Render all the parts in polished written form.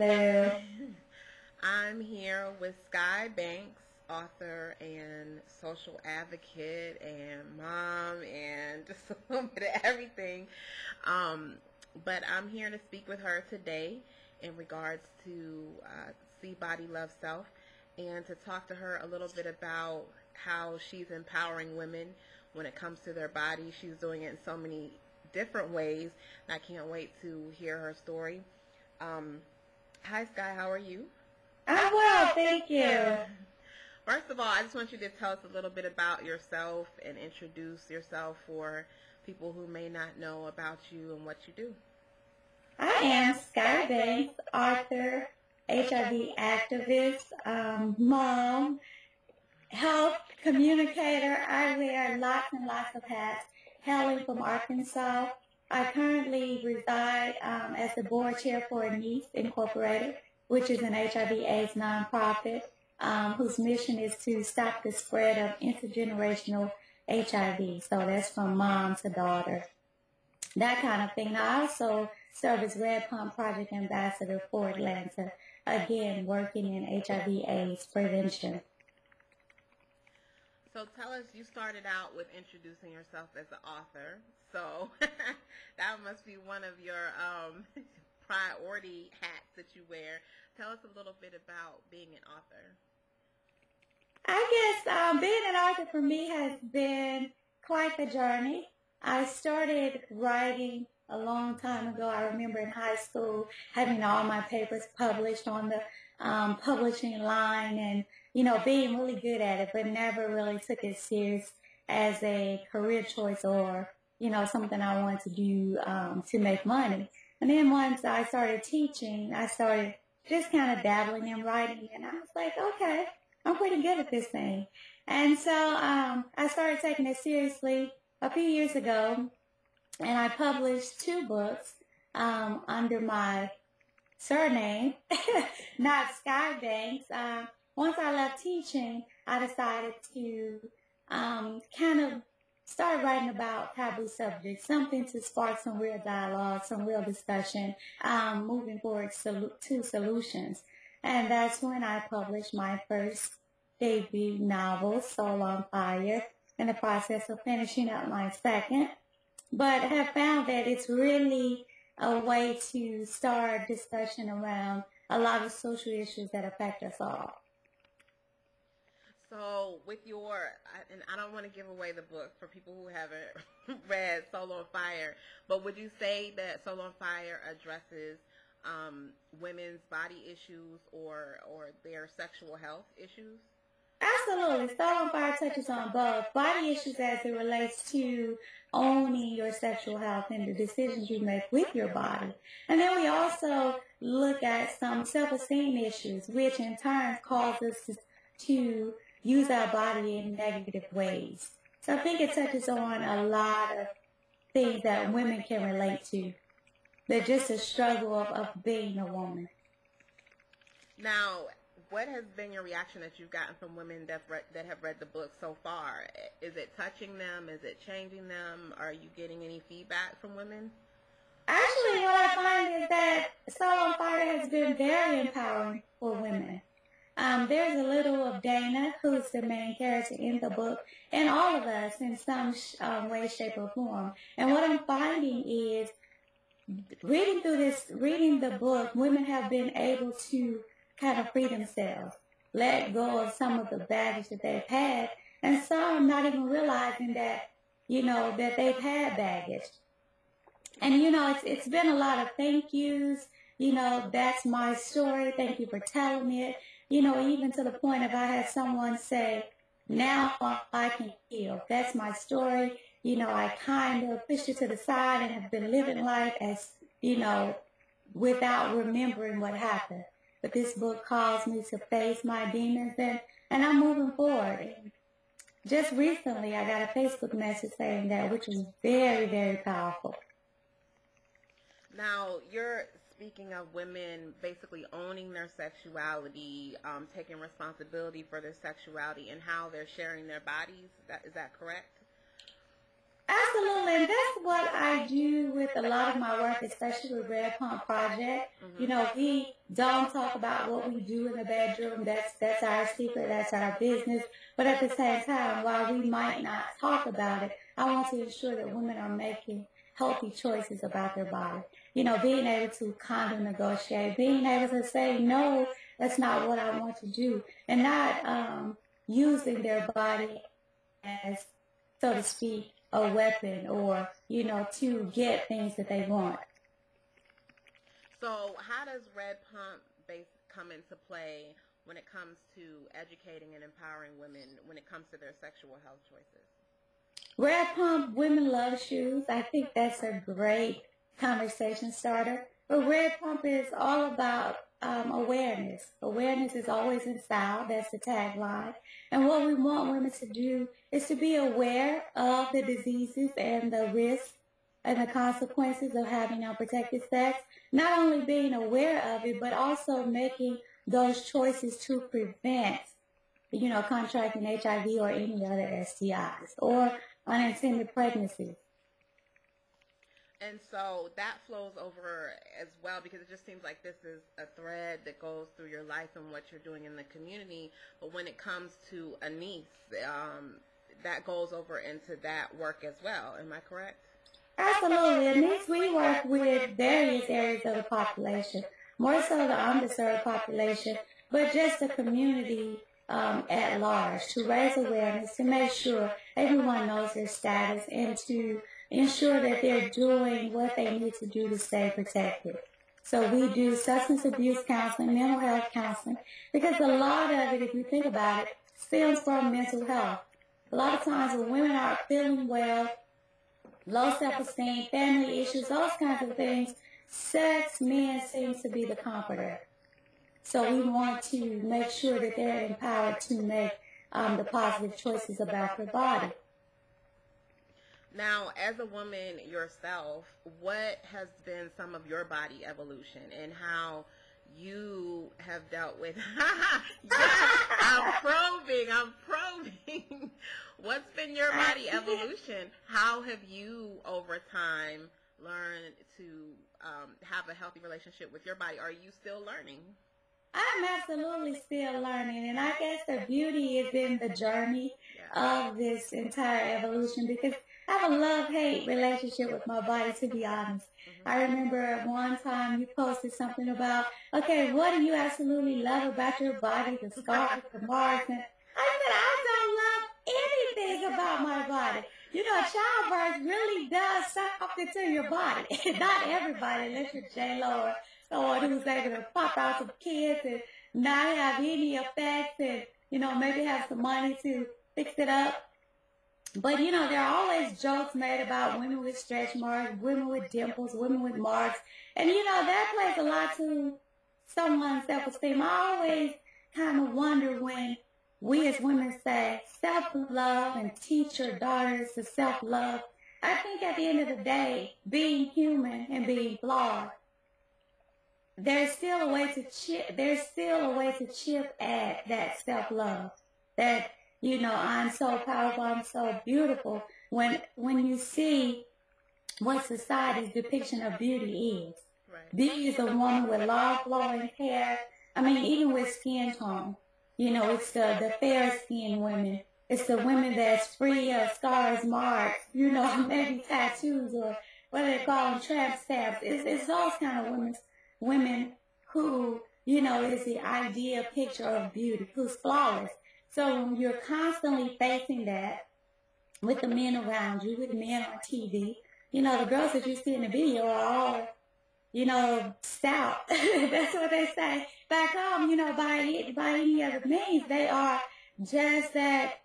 Hello. I'm here with Skyy Banks, author and social advocate and mom and just a little bit of everything. But I'm here to speak with her today in regards to See Body Love Self, and to talk to her a little bit about how she's empowering women when it comes to their body. She's doing it in so many different ways, and I can't wait to hear her story. Hi, Skyy. How are you? I'm well, thank you. First of all, I just want you to tell us a little bit about yourself and introduce yourself for people who may not know about you and what you do. I am Skyy Banks, author, HIV activist, mom, health communicator. I wear lots and lots of hats, hailing from Arkansas. I currently reside as the board chair for NICE Incorporated, which is an HIV/AIDS nonprofit whose mission is to stop the spread of intergenerational HIV. So that's from mom to daughter, that kind of thing. And I also serve as Red Pump Project Ambassador for Atlanta, again, working in HIV/AIDS prevention. So tell us, you started out with introducing yourself as an author. So that must be one of your priority hats that you wear. Tell us a little bit about being an author. I guess being an author for me has been quite the journey. I started writing a long time ago. I remember in high school having all my papers published on the publishing line and, you know, being really good at it, but never really took it serious as a career choice or, you know, something I wanted to do to make money. And then once I started teaching, I started just kind of dabbling in writing, and I was like, okay, I'm pretty good at this thing. And so I started taking it seriously a few years ago, and I published 2 books under my surname, not Skyy Banks. Once I left teaching, I decided to kind of start writing about taboo subjects, something to spark some real dialogue, some real discussion, moving forward to solutions. And that's when I published my first debut novel, Soul on Fire, in the process of finishing up my second. But I have found that it's really a way to start discussion around a lot of social issues that affect us all. So with your, and I don't want to give away the book for people who haven't read Soul on Fire, but would you say that Soul on Fire addresses women's body issues or their sexual health issues? Absolutely. Soul on Fire touches on both body issues as it relates to owning your sexual health and the decisions you make with your body. And then we also look at some self-esteem issues, which in turn cause us to use our body in negative ways. So I think it touches on a lot of things that women can relate to. They're just a struggle of being a woman. Now, what has been your reaction that you've gotten from women that have read the book so far? Is it touching them? Is it changing them? Are you getting any feedback from women? Actually, what I find is that Soul on Fire has been very empowering for women. There's a little of Dana, who's the main character in the book, and all of us in some way, shape, or form. And what I'm finding is, reading the book, women have been able to kind of free themselves, let go of some of the baggage that they've had, and some not even realizing that, you know, that they've had baggage. And, you know, it's been a lot of thank yous, you know, that's my story, thank you for telling it, you know, even to the point of I had someone say, now I can heal, that's my story, you know, I kind of pushed it to the side and have been living life as, you know, without remembering what happened. But this book caused me to face my demons, and I'm moving forward. And just recently, I got a Facebook message saying that, which was very, very powerful. Now, you're speaking of women basically owning their sexuality, taking responsibility for their sexuality and how they're sharing their bodies. Is that correct? Absolutely. Absolutely, and that's what I do with a lot of my work, especially with Red Pump Project. You know, we don't talk about what we do in the bedroom. That's our secret. That's our business. But at the same time, while we might not talk about it, I want to ensure that women are making healthy choices about their body. You know, being able to condom negotiate, being able to say, no, that's not what I want to do, and not using their body as, so to speak, a weapon or, you know, to get things that they want. So how does Red Pump base come into play when it comes to educating and empowering women when it comes to their sexual health choices? Red Pump Women Love Shoes. I think that's a great conversation starter. But Red Pump is all about awareness. Awareness is always in style. That's the tagline. And what we want women to do is to be aware of the diseases and the risks and the consequences of having unprotected sex. Not only being aware of it, but also making those choices to prevent, you know, contracting HIV or any other STIs or unintended pregnancies. And so that flows over as well, because it just seems like this is a thread that goes through your life and what you're doing in the community. But when it comes to Anise, that goes over into that work as well. Am I correct? Absolutely. Anise, we work with various areas of the population, more so the underserved population, but just the community at large, to raise awareness, to make sure everyone knows their status, and to ensure that they're doing what they need to do to stay protected. So we do substance abuse counseling, mental health counseling, because a lot of it, if you think about it, stems from mental health. A lot of times when women aren't feeling well, low self-esteem, family issues, those kinds of things, sex, men seems to be the comforter. So we want to make sure that they're empowered to make the positive choices about their body. Now, as a woman yourself, what has been some of your body evolution and how you have dealt with I'm probing. What's been your body evolution? How have you over time learned to have a healthy relationship with your body? Are you still learning? I'm absolutely still learning, and I guess the beauty is in the journey of this entire evolution, because I have a love-hate relationship with my body, to be honest. I remember one time you posted something about, okay, what do you absolutely love about your body, the scars, the marks, and I said, I don't love anything about my body. You know, childbirth really does something to your body. Not everybody, unless you're J-Lo or someone who's able to pop out some kids and not have any effects and, you know, maybe have some money to fix it up. But, you know, there are always jokes made about women with stretch marks, women with dimples, women with marks. And, you know, that plays a lot to someone's self-esteem. I always kind of wonder when we as women say self-love and teach your daughters to self-love. I think at the end of the day, being human and being flawed, there's still a way to chip at that self-love. That, you know, I'm so powerful, I'm so beautiful. When you see what society's depiction of beauty is. Right. Beauty is a woman with long flowing hair. I mean, even with skin tone. You know, it's the fair-skinned women. It's the women that's free of scars, marks, you know, maybe tattoos, or what they call them, tramp stamps. It's those kind of women who, you know, is the ideal picture of beauty, who's flawless. So when you're constantly facing that with the men around you, with men on TV, you know, the girls that you see in the video are all, you know, stout. That's what they say. Back home, you know, by any other means, they are just that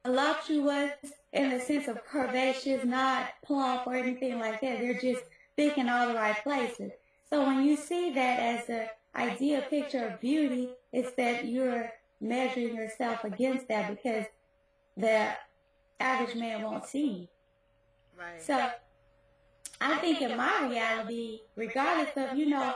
voluptuous in the sense of curvaceous, not plump or anything like that. They're just thick in all the right places. So when you see that as the ideal picture of beauty, it's that you're measuring yourself against that, because the average man won't see you. Right. So I think in my reality, regardless of, you know,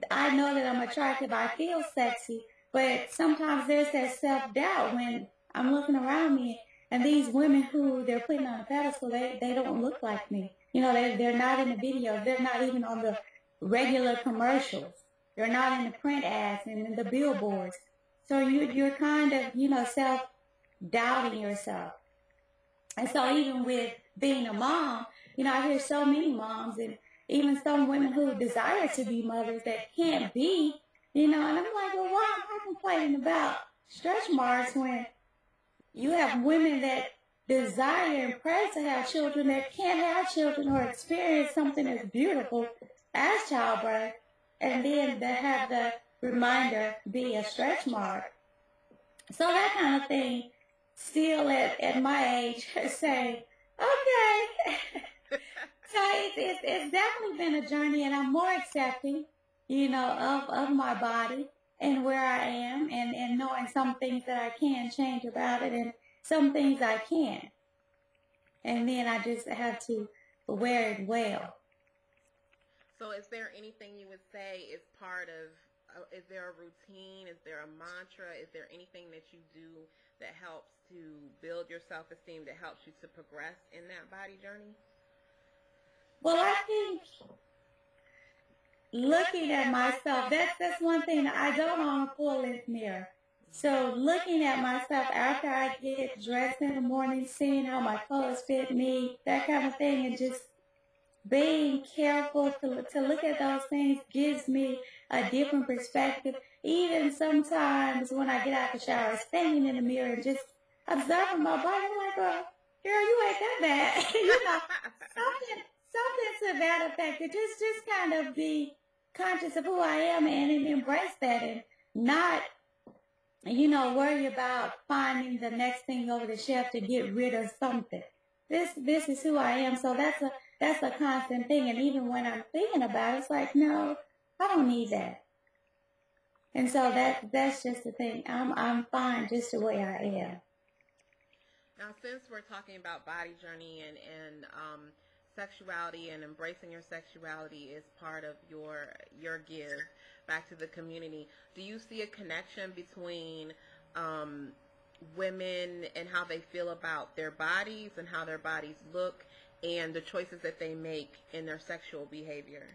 I know that I'm attractive, I feel sexy, but sometimes there's that self-doubt when I'm looking around me And these women who they're putting on a pedestal, they don't look like me. You know, they're not in the videos. They're not even on the regular commercials. They're not in the print ads and in the billboards. So you're kind of, you know, self-doubting yourself. And so even with being a mom, you know, I hear so many moms and even some women who desire to be mothers that can't be, you know, and I'm like, well, why am I complaining about stretch marks when you have women that desire and pray to have children that can't have children or experience something as beautiful as childbirth, and then to have the reminder be a stretch mark. So that kind of thing, still at my age, say, okay. So it's definitely been a journey, and I'm more accepting, you know, of my body and where I am, and knowing some things that I can change about it and some things I can't. And then I just have to wear it well. So is there anything you would say is part of, is there a routine? Is there a mantra? Is there anything that you do that helps to build your self-esteem, that helps you to progress in that body journey? Well, I think looking at myself, that's one thing that I don't own a full-length mirror. So looking at myself after I get dressed in the morning, seeing how my clothes fit me, that kind of thing, and just being careful to look at those things gives me a different perspective. Even sometimes when I get out the shower, standing in the mirror and just observing my body, I'm like, oh, girl, you ain't that bad. You know, something to that effect. To just kind of be conscious of who I am and embrace that, and not, you know, worry about finding the next thing over the shelf to get rid of something. This is who I am. So that's a constant thing. And even when I'm thinking about it, it's like, no, I don't need that. And so that's just the thing. I'm fine just the way I am. Now, since we're talking about body journey and sexuality, and embracing your sexuality is part of your give back to the community, do you see a connection between women and how they feel about their bodies and how their bodies look and the choices that they make in their sexual behavior?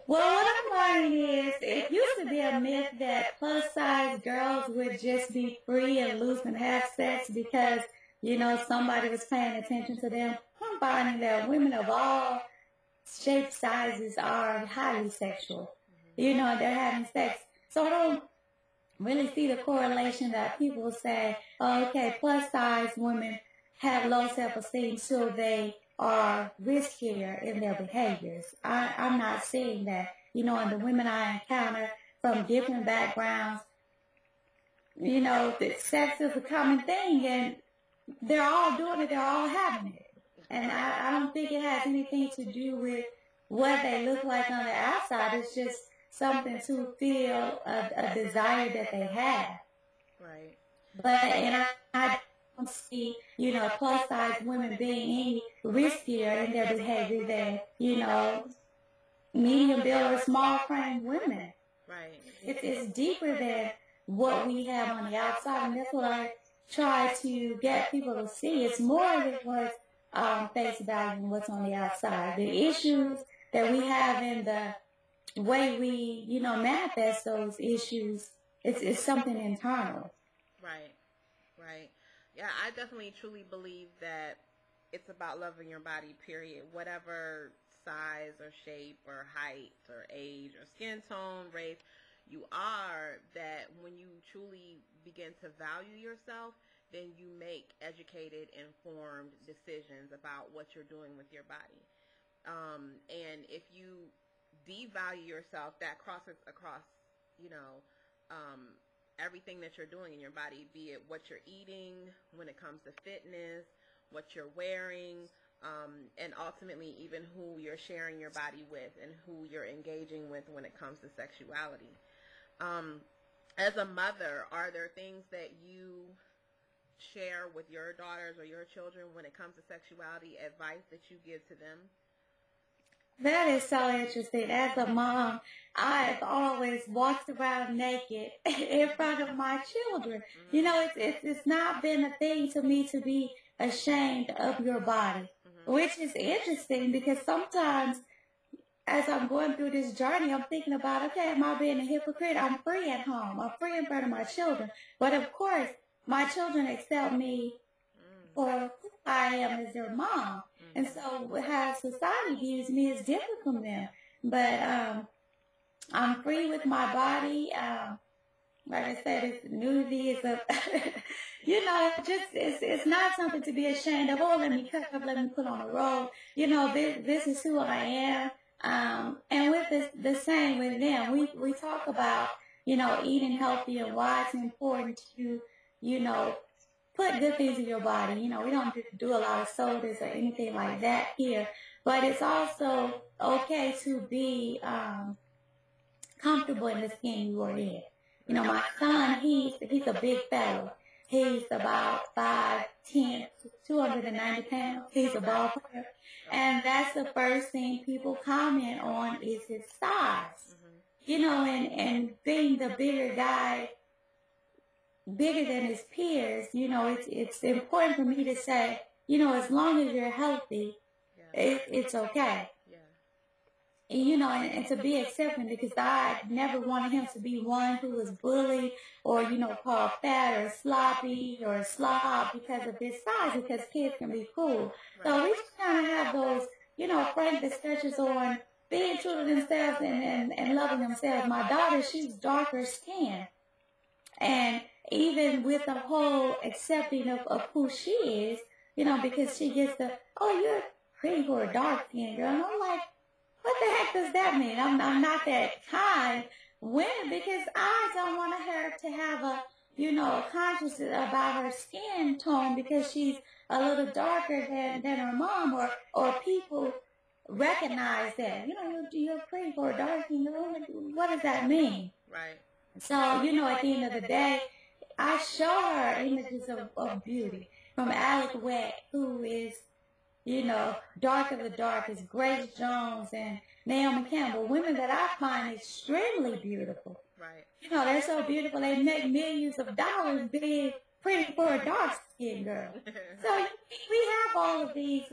Well, what I'm learning is it used to be a myth that plus-size girls would just be free and loose and have sex because, you know, somebody was paying attention to them. I'm finding that women of all shapes, sizes are highly sexual. You know, they're having sex. So I don't really see the correlation that people say, oh, okay, plus-size women have low self-esteem, so they are riskier in their behaviors. I'm not seeing that. You know, and the women I encounter from different backgrounds, you know, the sex is a common thing, and they're all doing it, they're all having it. And I don't think it has anything to do with what they look like on the outside. It's just something to feel a desire that they have. Right. But, and I don't see, you know, plus-size women being any riskier in their behavior than, you know, medium-build or small-frame women. Right. It's deeper than what we have on the outside, and that's what I try to get people to see. It's more than what's face value than what's on the outside. The issues that we have in the way we, you know, manifest those issues, it's something internal. Right. Right. Yeah, I definitely truly believe that it's about loving your body, period. Whatever size or shape or height or age or skin tone, race you are, that when you truly begin to value yourself, then you make educated, informed decisions about what you're doing with your body. And if you devalue yourself, that crosses across, you know, everything that you're doing in your body, be it what you're eating, when it comes to fitness, what you're wearing, and ultimately even who you're sharing your body with and who you're engaging with when it comes to sexuality. As a mother, are there things that you share with your daughters or your children when it comes to sexuality, advice that you give to them? That is so interesting. As a mom, I've always walked around naked in front of my children. You Mhm. know, it's not been a thing to me to be ashamed of your body, Mhm. which is interesting because sometimes as I'm going through this journey, I'm thinking about, okay, am I being a hypocrite? I'm free at home. I'm free in front of my children. But of course, my children accept me Mm. for who I am as their mom. And Mhm. so how society views me is different from them. But I'm free with my body. Like I said, it's nudity is a, just it's not something to be ashamed of. Oh, let me cut up, let me put on a robe. This is who I am. And with this, the same with them, we talk about eating healthy and why it's important to you know put good things in your body. We don't do a lot of sodas or anything like that here, but it's also okay to be comfortable in the skin you are in. Right. My son, he's a big fellow. He's about 5'10", 290 pounds. He's a ball player. Okay. And that's the first thing people comment on is his size. Mhm. And being the bigger guy, bigger than his peers, it's important for me to say, as long as you're healthy, Yeah. it's okay. Yeah. And to be accepting because I never wanted him to be one who was bullied or, called fat or sloppy or slob because of his size because kids can be cool. Right. So we just kind of have those, frank discussions on being true to themselves and loving themselves. My daughter, she's darker skinned. And even with the whole accepting of who she is, because she gets the, oh, you're pretty for a dark skinned girl. And I'm like, what the heck does that mean? I'm not that kind. When? Because I don't want her to have a, consciousness about her skin tone because she's a little darker than her mom or people recognize that. You're pretty for a dark skin girl. Like, what does that mean? Right. So, at the end of the day, I show her images of beauty from Alec Wett, who is dark of the darkest, Grace Jones and Naomi Campbell, women that I find extremely beautiful. Right. They're so beautiful, they make millions of dollars being pretty for a dark-skinned girl. So we have all of these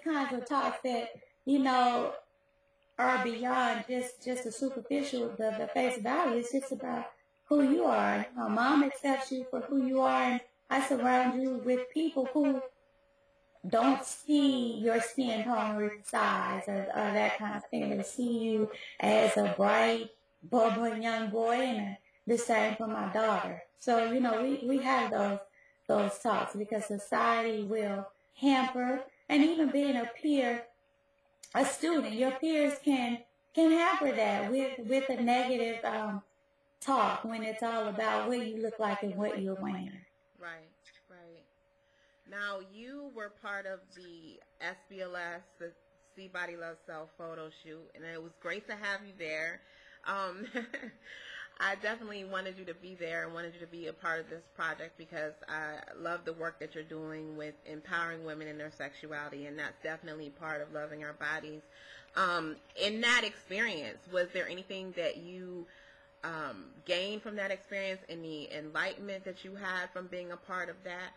kinds of talks that, are beyond just the superficial, the face value. It's just about who you are. Mom accepts you for who you are, and I surround you with people who don't see your skin tone or your size or that kind of thing. They see you as a bright, bubbling young boy, and the same for my daughter. So, we have those talks because society will hamper, and even being a peer, a student, your peers can hamper that with a negative talk when it's all about what you look like and what you're wearing. Right. Right. Now, you were part of the SBLS, the See Body Love Self photo shoot, and it was great to have you there. Um, I definitely wanted you to be there and wanted you to be a part of this project because I love the work that you're doing with empowering women in their sexuality, and that's definitely part of loving our bodies. In that experience, was there anything that you gained from that experience, any enlightenment that you had from being a part of that?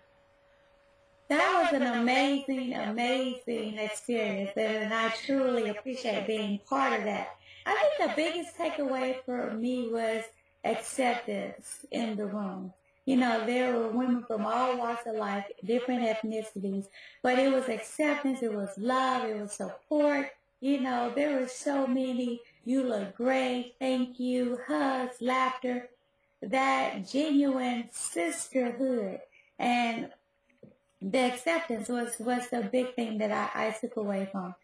That was an amazing, amazing experience, and I truly appreciate being part of that. I think the biggest takeaway for me was acceptance in the room. There were women from all walks of life, different ethnicities, but it was acceptance, it was love, it was support. There were so many, you look great, thank you, hugs, laughter, that genuine sisterhood. And the acceptance was the big thing that I took away from.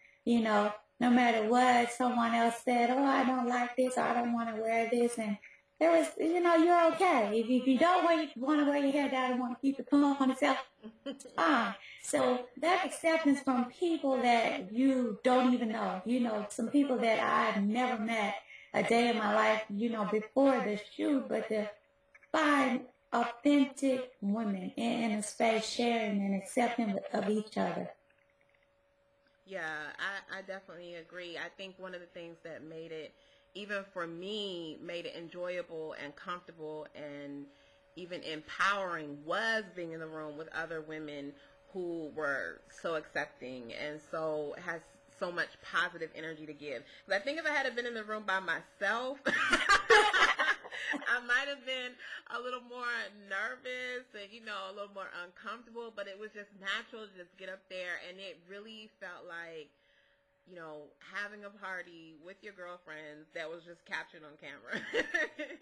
No matter what someone else said, oh, I don't like this, or I don't want to wear this, and there was, you're okay. If you don't want to wear your hair down and want to keep it on itself, it's fine. So that acceptance from people that you don't even know, some people that I've never met a day in my life, before the shoot, but to find authentic women in a space sharing and accepting of each other. Yeah, I definitely agree. I think one of the things that made it, even for me, made it enjoyable and comfortable and even empowering was being in the room with other women who were so accepting and so has so much positive energy to give. Because I think if I had been in the room by myself, I might have been a little more nervous and, a little more uncomfortable, but it was just natural to just get up there, and it really felt like, having a party with your girlfriends that was just captured on camera.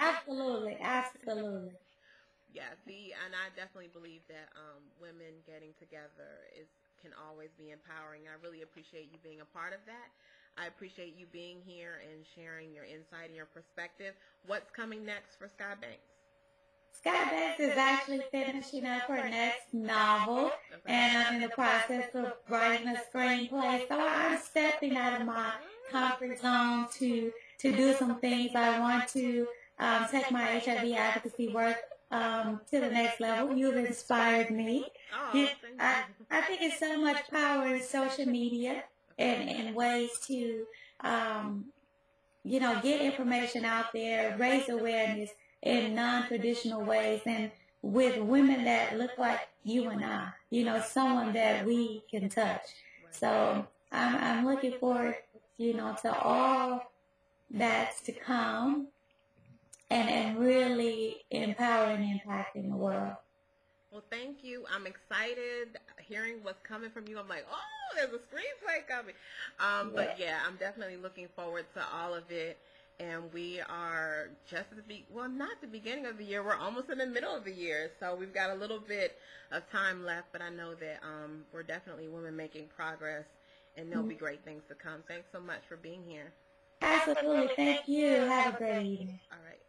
Absolutely, absolutely. Yeah, and I definitely believe that women getting together can always be empowering. I really appreciate you being a part of that. I appreciate you being here and sharing your insight and your perspective. What's coming next for Skyy Banks? Skyy Banks is actually finishing up her next novel, and I'm in the process of writing a screenplay. So I'm stepping out of my comfort zone to do some things. I want to take my HIV advocacy work to the next level. You've inspired me. I think it's so much power in social media and ways to, get information out there, raise awareness in non-traditional ways, and with women that look like you and I, someone that we can touch. So I'm looking forward, to all that's to come and really empowering and impacting the world. Well, thank you. I'm excited hearing what's coming from you. I'm like, oh, there's a screenplay coming. But yeah, I'm definitely looking forward to all of it. And we are just at not the beginning of the year. We're almost in the middle of the year. So we've got a little bit of time left. But I know that we're definitely women making progress. And there'll be great things to come. Thanks so much for being here. Absolutely. Thank you. Have a great evening. All right.